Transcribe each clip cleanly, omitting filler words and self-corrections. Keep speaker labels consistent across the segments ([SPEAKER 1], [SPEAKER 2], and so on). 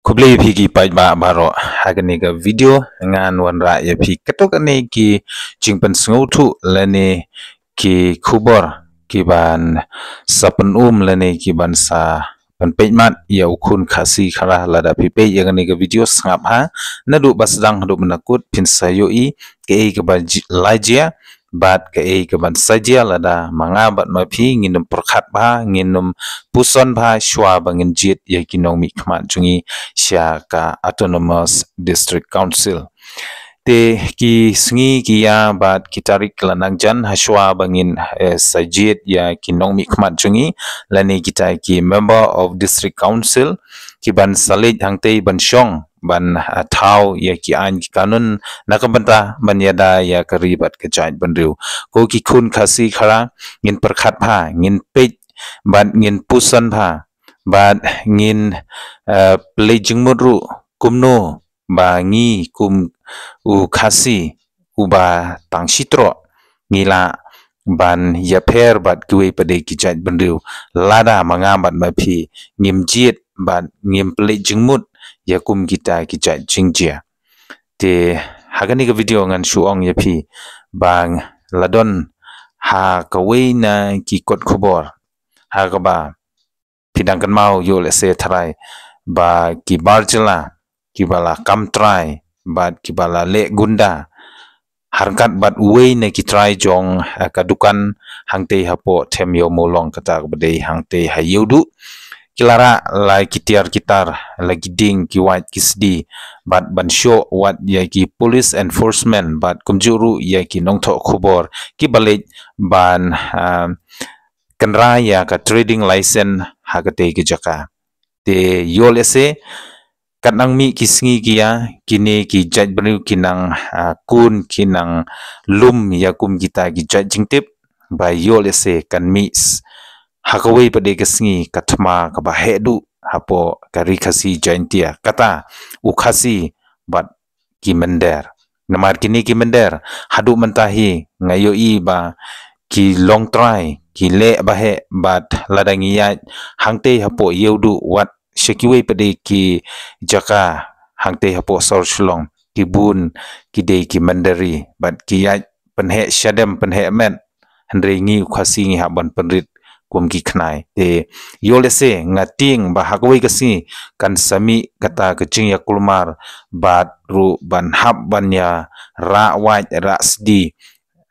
[SPEAKER 1] Kubli phiki pajba baro hagani ga video ngan wanra ya phi katok ane ki jingpan sngotu lane ki khubor ki ban sapan lane ki ban sa pan pejmat ya ukun khasi khara lada phi pe ya gani ga video sngap ha nadu basdang hadu menakut pin sayoi ke ga ba lajia bat ke ga ban sajia lada manga bat ma phi nginum perkhat ba nginum puson ba shwa bangin jit ya kinong mi khmat jungi Siaka Autonomous District Council. Te ki sngi ki ya bat kitarik lanang jan haswa bangin sajid ya kinong mi khmat jungi lani kita ki member of District Council ki ban salit hangte ban syong ban thau ya ki an ki kanun nakabanta ban yada ya karibat kejait banriu ko ki khun khasi khara ngin perkhat pha ngin pej ban ngin pusan pha bat ngin pelejeng mudru kumno ba ngi kum u khasi uba tangsitro ngila ban yaper bat kuwe pade kijat benriu lada mangabat mapi ngimjiet bat ngim pelejeng mud yakum kita kijat jingjia te hagani ga video ngan suong yapi bang ladon ha kawe na ki kot khobor ha ka ba pidang kan mau yo le se tharai ba ki barjela ki bala kamtrai bat ki bala le gunda harkat bat uwe ne ki trai jong kadukan hangte hapo them yo molong kata bade hangte hayudu kilara lai kitiar kitar lagi ding ki white kisdi bat ban show wat ya ki police enforcement bat kumjuru ya ki nongtho khubor ki balik ban kenra ya ka trading license hagate ki jaka te yolese kanang mi kisngi kia kini ki jaj benu kinang kun kinang lum yakum kita ki jaj jingtip ba yolese kan mi hakawe pade kisngi katma ka ba hedu hapo kari khasi jaintia kata ukhasi bat ki mender namar kini ki mender hadu mentahi ngayo i ba ki long try ki le bahe bat ladangi ya hangte hapo yeudu wat sekiwe pade ki jaka hangte hapo sor shlong ki bun ki de ki mandari bat ki ya penhe syadam penhe men andre ngi khasi ngi haban penrit kum ki khnai te yolese ngating ba hakwe kasi kan sami kata kecing ya kulmar bat ru ban hab ban ya ra waj ra sdi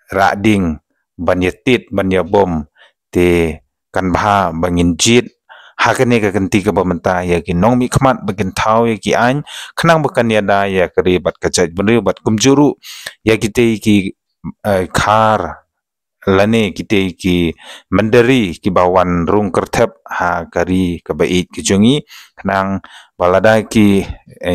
[SPEAKER 1] ra ding ban ya tit ban ya bom te kan bha bangin jit hakane ka ganti ka bamenta ya ki nong mi khmat bagin thau ya ki an khnang bakan ya da ya kari bat kajaj bunri bat kumjuru ya kite ki khar lane kite ki mandari ki bawan rung kerthep ha kari ka bait ki jungi khnang balada ki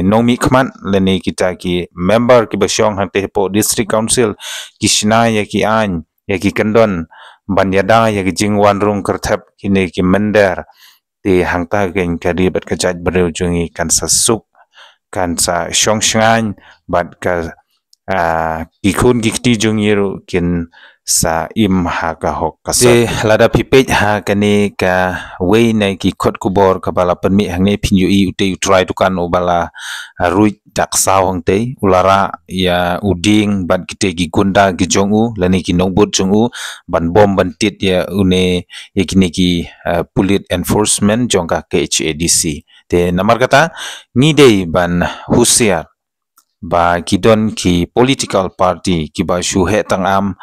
[SPEAKER 1] nong mi khmat lane kita ki member ki basyong hante po district council ki shina ya ki an ya ki kandon ban yada ya ki jingwan rung kerthep kine ki mender te hangta gen kari bat kajat bereu jungi kan sasuk kan sa syong shangan bat ka kikun gikti jungi ru kin sa im ha ka hok kasat lada pipet ha kani ka wei na ki khot kubor ka bala permi hangne pinyu i ute utrai tukan ubala ruit dak saw hangte ulara ya uding bat kite gi gunda gi jongu lani ki nongbut jongu ban bom ban tit ya une yakini ki pulit enforcement jongka ke HADC te namar kata ngidei ban husiar ba kidon ki political party ki ba shuhe tang am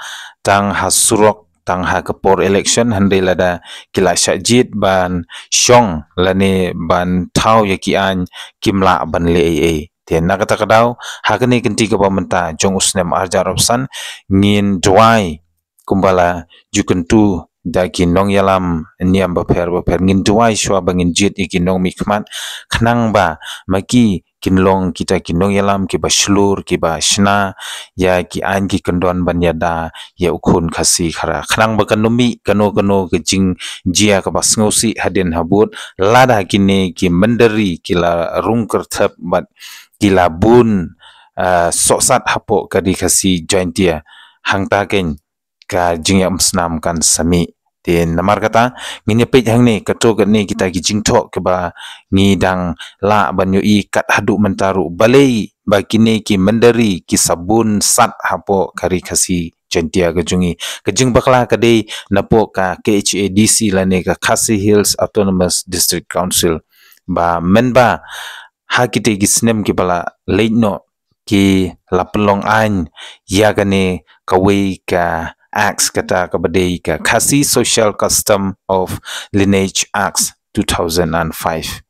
[SPEAKER 1] tang hasurok tang ha kapor election hande lada kila syajid ban syong lane ban thau yaki an kimla ban le te nakata kadau hakane kenti ka pamenta jong usnem arjar opsan ngin dwai kumbala jukentu daki nong yalam niam baper ngin dwai shwa bangin jit iki nong mikman khnang ba maki kinlong kita kinong yalam ki baslur ki ba shna ya ki an ki kandon ban yada ya ukun khasi khara khnang ba kanumi kano ke jing jia ka basngosi hadin habut lada kini ki mandari kila rung kerthap bat kila bun soksat hapo kadi khasi jaintia hangta ken ka jingya msnam kan sami Tin namar kata nginya page hang ni kato ni kita gi jingtho ke ba ngidang la banyo I kat hadu mentaru balei bakini ki mendari ki sabun sat hapo kari kasi jentia gejungi kejing bakla kade napo ka KHADC lane ka Khasi Hills Autonomous District Council ba menba ha kite gi snem ki bala leitno ki lapelong an yagane kawe ka Acts kata kabadai ka Khasi Social Custom of Lineage Acts 2005.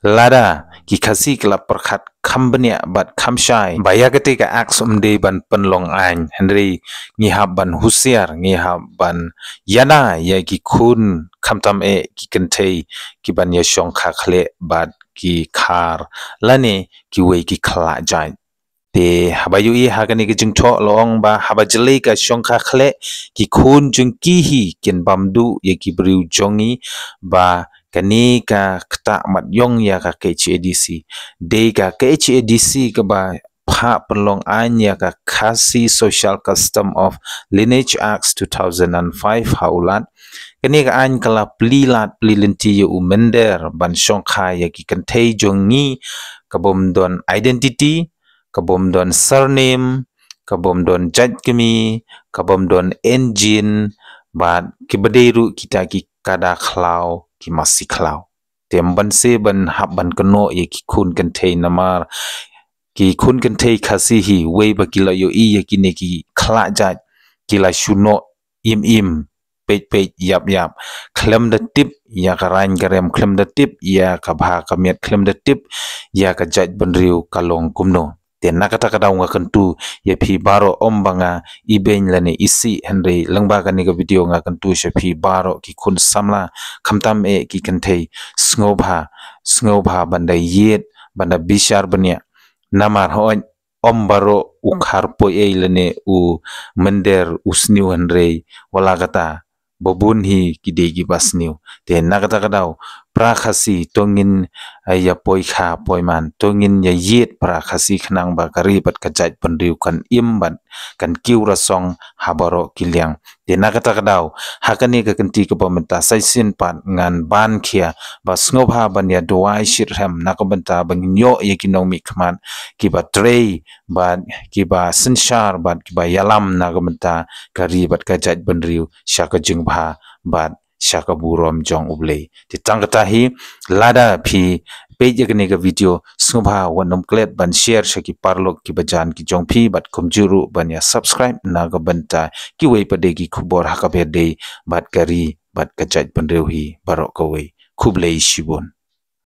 [SPEAKER 1] Lada ki Khasi kala perkhat kambania bat kamshai bayagate ka Acts ban penlong an Henry ngihab ban husiar ngihab ban yana ya ki kun kamtam ki kentei ki ban ya shong kha khle bat ki khar lane ki we ki khla jai te habayu I hagani ke jingtho long ba habajele ka shongkha khle ki khun jungki hi ken bamdu ye ki briu jongi ba kani ka kta mat yong ya ka KHADC de ka KHADC ka ba pha penlong anya ka Khasi Social Custom of Lineage Acts 2005 haulat kani ka an kala plilat plilinti ye umender ban shongkha ye ki kantei jongi kabom don identity kabom don surname, kabom don jadgemi, kabom don engine, bat kibaderu kita ki kada klau ki masih klau. Temban se ban hab ban keno ye ki kun kentei namar ki kun kentei khasihi wei bakila yo I ye kini ki kla jad kila shuno im pej yap klem de tip ya karang garem klem de tip ya kabha kamiat klem de tip ya ka jaj benriu kalong kumno ten nakata kada unga kentu ya pi baro ombanga ibeng lane isi Henry lengba kani ka video nga kentu she pi baro ki kun samla kamtam ki kentei sngoba banda yet banda bishar banya namar hoy ombaro ukhar po lane u mender usniu Henry wala kata bobun hi kidegi basniu ten nakata kadau prakhasi tongin ya poikha poiman tongin ya yet prakhasi khnang ba kari bat kajat penriu kan imban kan kiura song habaro kiliang tena kata kadau hakani ka kenti ka pamenta saisin pan ngan ban khia ba snobha ban ya doai shirham nakabenta bangyo ye kinomi khman ki ba trei ba ki ba sinshar ba ki ba yalam nakabenta kari bat kajat penriu shaka jingbha bat shaka burom jong ublei titang hi lada phi page gane ka video subha wanom klet ban share shaki parlok ki bajan ki jong phi bat kumjuru ban ya subscribe na ga banta ki wei pade ki khubor hakabe de bat kari bat kajaj bandreu hi barok ko wei khublei shibon